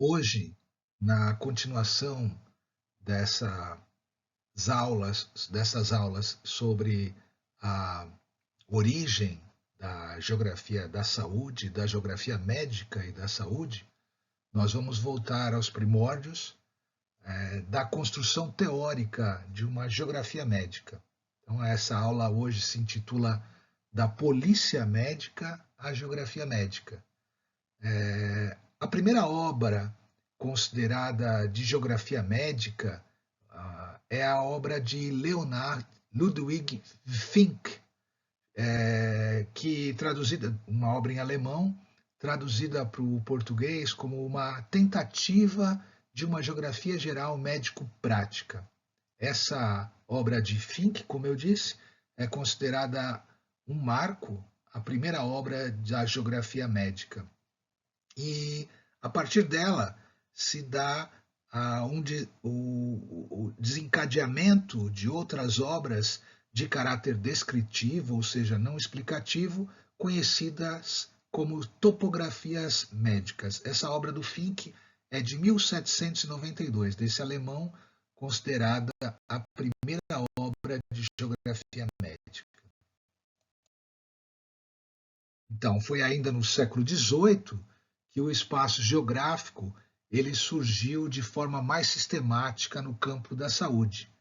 Hoje, na continuação dessas dessas aulas sobre a origem da geografia da saúde, da geografia médica e da saúde, nós vamos voltar aos primórdios da construção teórica de uma geografia médica. Então, essa aula hoje se intitula Da Polícia Médica à Geografia Médica. A primeira obra considerada de geografia médica é a obra de Leonard Ludwig Fink, que traduzida, uma obra em alemão, traduzida para o português como uma tentativa de uma geografia geral médico-prática. Essa obra de Fink, como eu disse, é considerada um marco, a primeira obra da geografia médica. E a partir dela se dá o desencadeamento de outras obras de caráter descritivo, ou seja, não explicativo, conhecidas como topografias médicas. Essa obra do Fink é de 1792, desse alemão, considerada a primeira obra de geografia médica. Então, foi ainda no século XVIII que o espaço geográfico ele surgiu de forma mais sistemática no campo da saúde.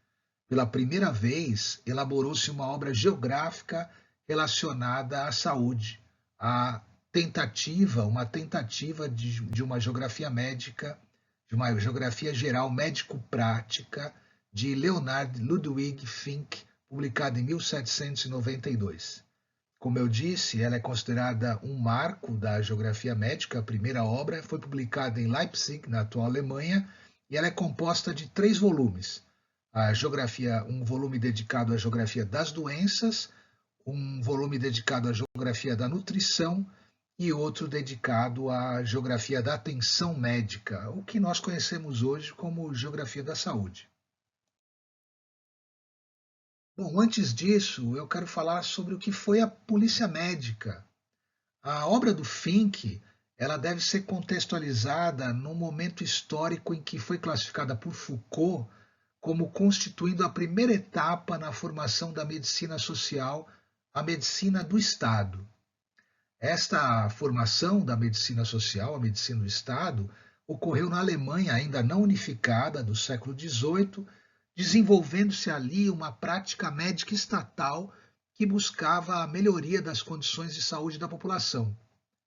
Pela primeira vez, elaborou-se uma obra geográfica relacionada à saúde, uma tentativa de uma geografia médica, de uma geografia geral médico-prática, de Leonard Ludwig Fink, publicada em 1792. Como eu disse, ela é considerada um marco da geografia médica. A primeira obra foi publicada em Leipzig, na atual Alemanha, e ela é composta de 3 volumes. Um volume dedicado à geografia das doenças, um volume dedicado à geografia da nutrição e outro dedicado à geografia da atenção médica, o que nós conhecemos hoje como geografia da saúde. Bom, antes disso, eu quero falar sobre o que foi a polícia médica. A obra do Fink, ela deve ser contextualizada no momento histórico em que foi classificada por Foucault como constituindo a primeira etapa na formação da medicina social, a medicina do Estado. Esta formação da medicina social, a medicina do Estado, ocorreu na Alemanha ainda não unificada do século XVIII, desenvolvendo-se ali uma prática médica estatal que buscava a melhoria das condições de saúde da população.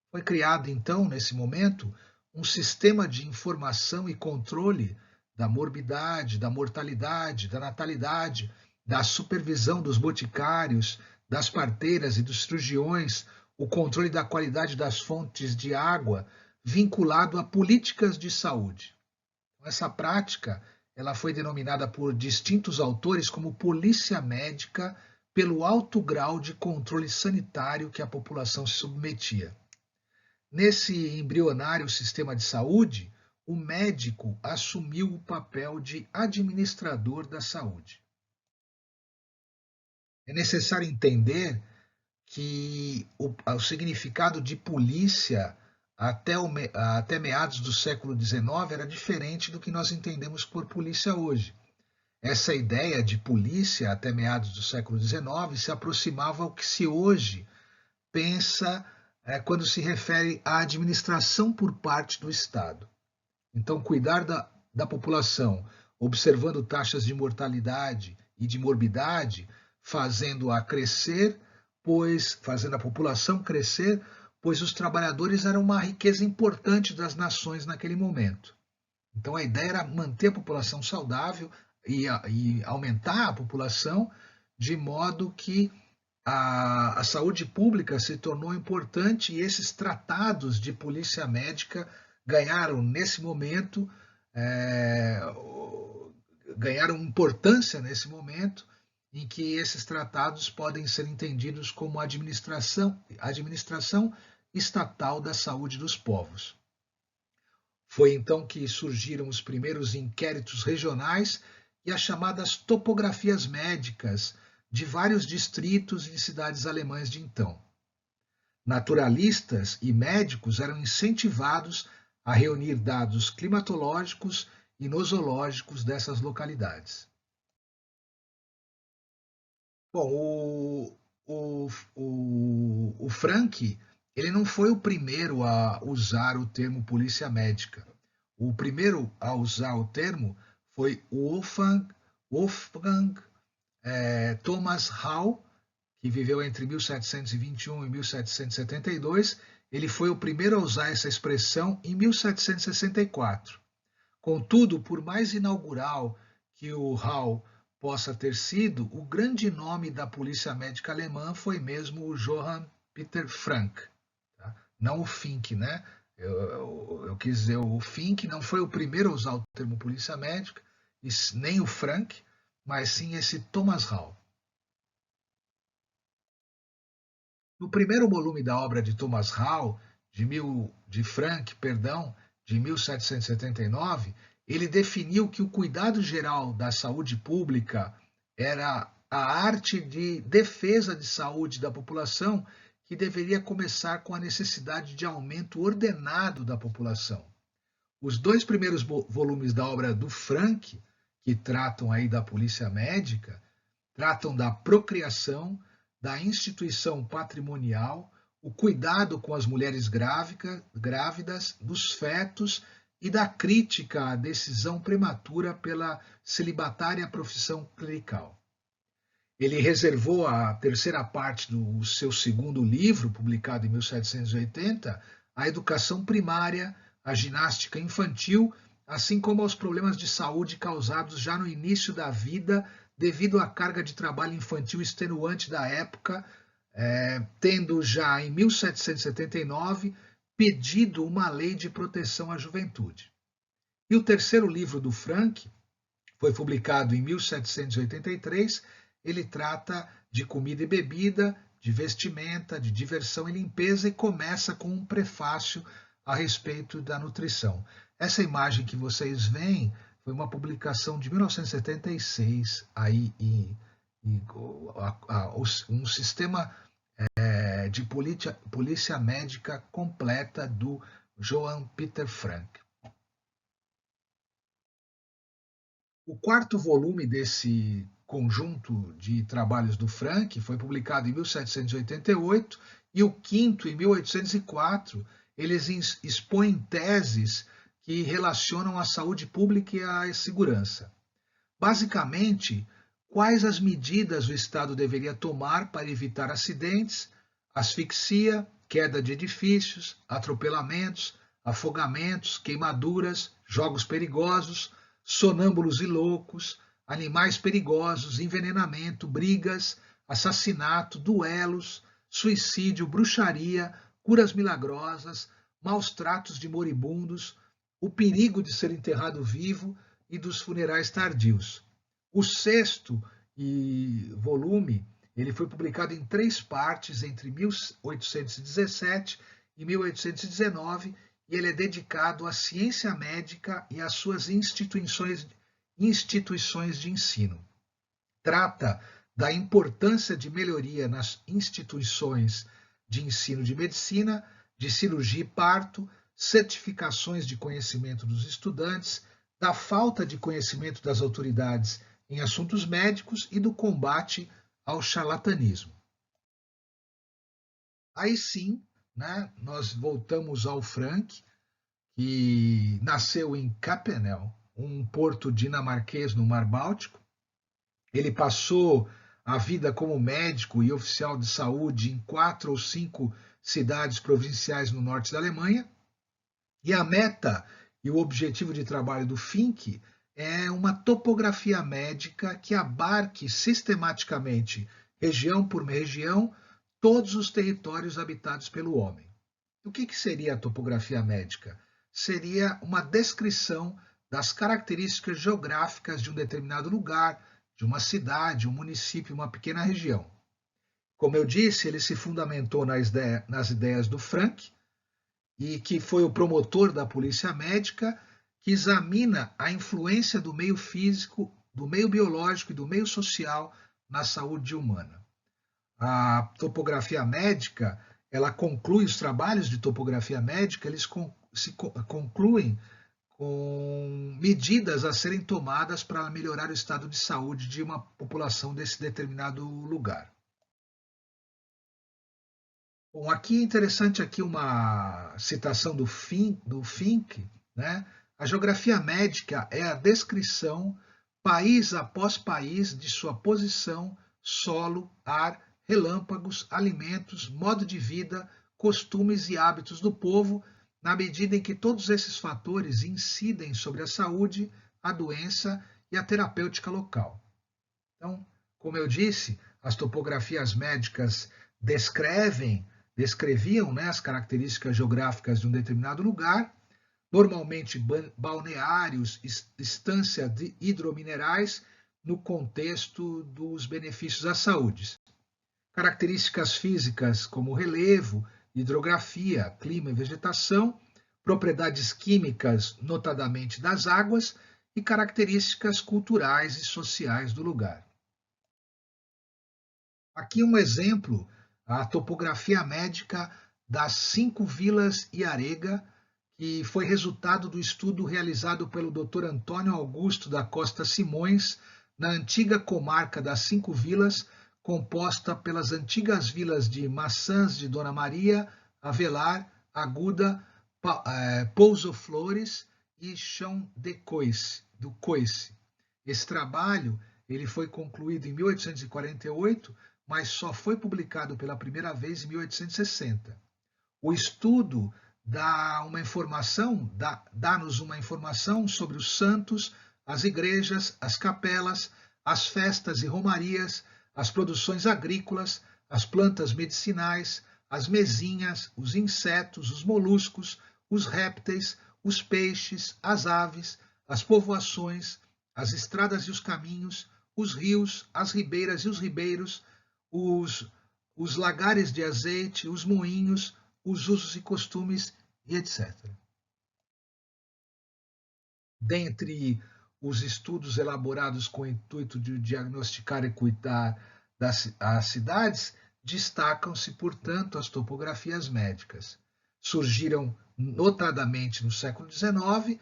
Foi criado, então, nesse momento, um sistema de informação e controle da morbidade, da mortalidade, da natalidade, da supervisão dos boticários, das parteiras e dos cirurgiões, o controle da qualidade das fontes de água, vinculado a políticas de saúde. Essa prática ela foi denominada por distintos autores como polícia médica pelo alto grau de controle sanitário que a população se submetia. Nesse embrionário sistema de saúde, o médico assumiu o papel de administrador da saúde. É necessário entender que o significado de polícia até meados do século XIX era diferente do que nós entendemos por polícia hoje. Essa ideia de polícia até meados do século XIX se aproximava ao que se hoje pensa quando se refere à administração por parte do Estado. Então, cuidar da população, observando taxas de mortalidade e de morbidade, fazendo a população crescer, pois os trabalhadores eram uma riqueza importante das nações naquele momento. Então a ideia era manter a população saudável e aumentar a população de modo que a saúde pública se tornou importante e esses tratados de polícia médica ganharam, nesse momento, ganharam importância nesse momento em que esses tratados podem ser entendidos como administração estatal da saúde dos povos. Foi então que surgiram os primeiros inquéritos regionais e as chamadas topografias médicas de vários distritos e cidades alemãs de então. Naturalistas e médicos eram incentivados a reunir dados climatológicos e nosológicos dessas localidades. Bom, o Frank, ele não foi o primeiro a usar o termo polícia médica. O primeiro a usar o termo foi Wolfgang Thomas Hall, que viveu entre 1721 e 1772. Ele foi o primeiro a usar essa expressão em 1764. Contudo, por mais inaugural que o Hall possa ter sido, o grande nome da polícia médica alemã foi mesmo o Johann Peter Frank, tá? Não o Fink, né? Eu quis dizer, o Fink não foi o primeiro a usar o termo polícia médica, nem o Frank, mas sim esse Thomas Hall. No primeiro volume da obra de Thomas Hall, de Frank, de 1779, ele definiu que o cuidado geral da saúde pública era a arte de defesa de saúde da população, que deveria começar com a necessidade de aumento ordenado da população. Os dois primeiros volumes da obra do Frank, que tratam aí da polícia médica, tratam da procriação, da instituição patrimonial, o cuidado com as mulheres grávidas, dos fetos e da crítica à decisão prematura pela celibatária profissão clerical. Ele reservou a terceira parte do seu segundo livro, publicado em 1780, à educação primária, à ginástica infantil, assim como aos problemas de saúde causados já no início da vida devido à carga de trabalho infantil extenuante da época, tendo já em 1779 pedido uma lei de proteção à juventude. E o terceiro livro do Frank foi publicado em 1783. Ele trata de comida e bebida, de vestimenta, de diversão e limpeza e começa com um prefácio a respeito da nutrição. Essa imagem que vocês veem foi uma publicação de 1976 aí um sistema de polícia médica completa do Johann Peter Frank. O quarto volume desse conjunto de trabalhos do Frank foi publicado em 1788 e o quinto em 1804. Eles expõem teses que relacionam a saúde pública e a segurança. Basicamente, quais as medidas o Estado deveria tomar para evitar acidentes, asfixia, queda de edifícios, atropelamentos, afogamentos, queimaduras, jogos perigosos, sonâmbulos e loucos, animais perigosos, envenenamento, brigas, assassinato, duelos, suicídio, bruxaria, curas milagrosas, maus tratos de moribundos, o perigo de ser enterrado vivo e dos funerais tardios. O sexto volume ele foi publicado em 3 partes entre 1817 e 1819 e ele é dedicado à ciência médica e às suas instituições de ensino. Trata da importância de melhoria nas instituições de ensino de medicina, de cirurgia e parto, certificações de conhecimento dos estudantes, da falta de conhecimento das autoridades em assuntos médicos e do combate ao charlatanismo. Aí sim, né, nós voltamos ao Frank, que nasceu em Capenel, um porto dinamarquês no Mar Báltico. Ele passou a vida como médico e oficial de saúde em 4 ou 5 cidades provinciais no norte da Alemanha. E a meta e o objetivo de trabalho do Fink é uma topografia médica que abarque sistematicamente, região por região, todos os territórios habitados pelo homem. O que seria a topografia médica? Seria uma descrição das características geográficas de um determinado lugar, de uma cidade, um município, uma pequena região. Como eu disse, ele se fundamentou nas ideias do Frank, e que foi o promotor da polícia médica, que examina a influência do meio físico, do meio biológico e do meio social na saúde humana. A topografia médica, ela conclui os trabalhos de topografia médica, eles concluem com medidas a serem tomadas para melhorar o estado de saúde de uma população desse determinado lugar. Bom, aqui é interessante aqui uma citação do Fink, né? A geografia médica é a descrição, país após país, de sua posição, solo, ar, relâmpagos, alimentos, modo de vida, costumes e hábitos do povo, na medida em que todos esses fatores incidem sobre a saúde, a doença e a terapêutica local. Então, como eu disse, as topografias médicas descreviam, né, as características geográficas de um determinado lugar, normalmente balneários, estância de hidrominerais, no contexto dos benefícios à saúde. Características físicas como relevo, hidrografia, clima e vegetação, propriedades químicas, notadamente das águas, e características culturais e sociais do lugar. Aqui um exemplo, a topografia médica das 5 vilas Iarega, que foi resultado do estudo realizado pelo Dr. Antônio Augusto da Costa Simões, na antiga comarca das 5 vilas, composta pelas antigas vilas de Maçãs de Dona Maria, Avelar, Aguda, Pouso Flores e Chão do Coice. Esse trabalho ele foi concluído em 1848, mas só foi publicado pela primeira vez em 1860. O estudo dá-nos uma informação sobre os santos, as igrejas, as capelas, as festas e romarias, as produções agrícolas, as plantas medicinais, as mesinhas, os insetos, os moluscos, os répteis, os peixes, as aves, as povoações, as estradas e os caminhos, os rios, as ribeiras e os ribeiros, os lagares de azeite, os moinhos, os usos e costumes e etc. Dentre os estudos elaborados com o intuito de diagnosticar e cuidar das cidades, destacam-se, portanto, as topografias médicas. Surgiram notadamente no século XIX,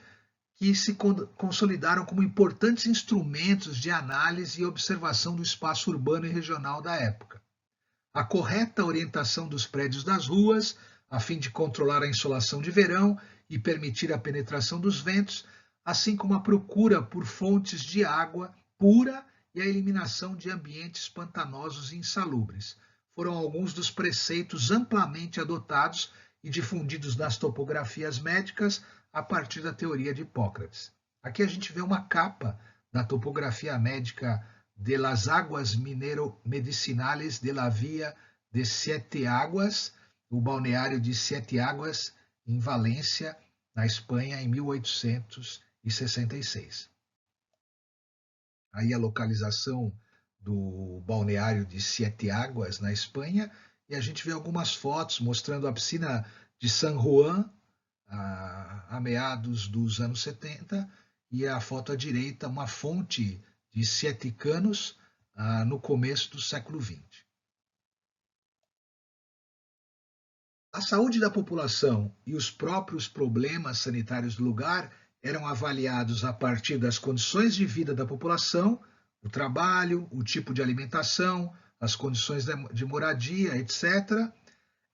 que se consolidaram como importantes instrumentos de análise e observação do espaço urbano e regional da época. A correta orientação dos prédios das ruas, a fim de controlar a insolação de verão e permitir a penetração dos ventos, assim como a procura por fontes de água pura e a eliminação de ambientes pantanosos e insalubres, foram alguns dos preceitos amplamente adotados e difundidos nas topografias médicas a partir da teoria de Hipócrates. Aqui a gente vê uma capa da topografia médica de las Aguas Minero-Medicinales de la Via de Siete Águas, o balneário de Sete Águas, em Valência, na Espanha, em 1866. Aí a localização do balneário de Sete Águas, na Espanha, e a gente vê algumas fotos mostrando a piscina de San Juan, a meados dos anos 70, e a foto à direita, uma fonte de Sete Canos, no começo do século XX. A saúde da população e os próprios problemas sanitários do lugar eram avaliados a partir das condições de vida da população, o trabalho, o tipo de alimentação, as condições de moradia, etc.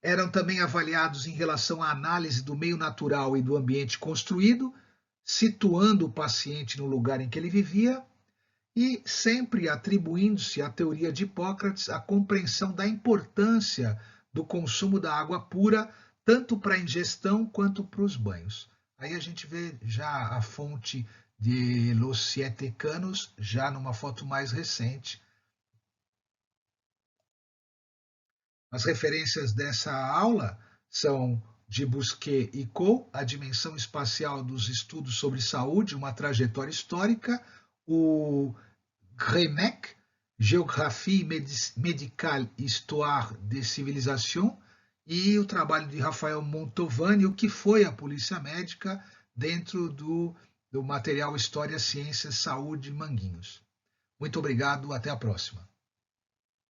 Eram também avaliados em relação à análise do meio natural e do ambiente construído, situando o paciente no lugar em que ele vivia, e sempre atribuindo-se à teoria de Hipócrates a compreensão da importância do consumo da água pura, tanto para a ingestão quanto para os banhos. Aí a gente vê já a fonte de Los Siete Canos, já numa foto mais recente. As referências dessa aula são de Busquet e Co., A Dimensão Espacial dos Estudos sobre Saúde, uma Trajetória Histórica, o Gremec, Géographie Médicale Histoire des Civilisations, e o trabalho de Rafael Montovani, O que foi a Polícia Médica, dentro do material História, Ciências, Saúde, Manguinhos. Muito obrigado, até a próxima.